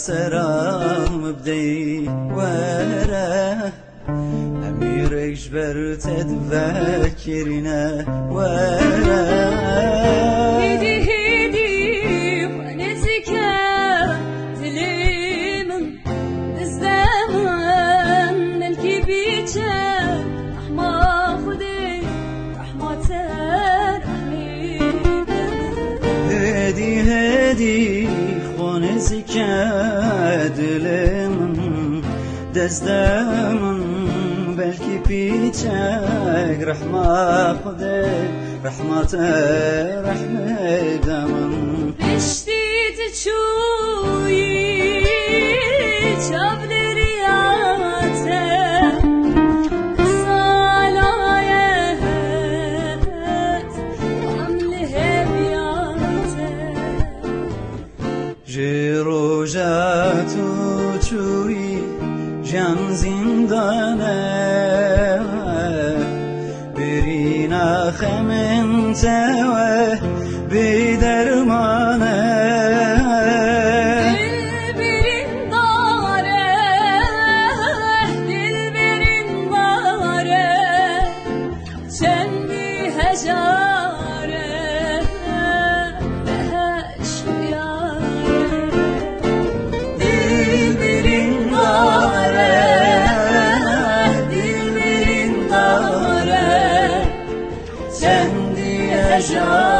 سرام بدي ورا أمير إجبر تتذكرنا ورا هدي هدي ونسك تليمن الزمن ملكي بيتشا رحمة خدي رحمة هدي هدي ونسك تليمن دزدمن belki piçek rahma khudek rahmat rahmedaman اشتيت شوي شابلري عاته صلايات عمله بياته جروجاتو چوری جان زندانه برينا خمنته و بدرمانه دلبرين داره چندی هجاره بهش یاره دلبرین داره چندی هجار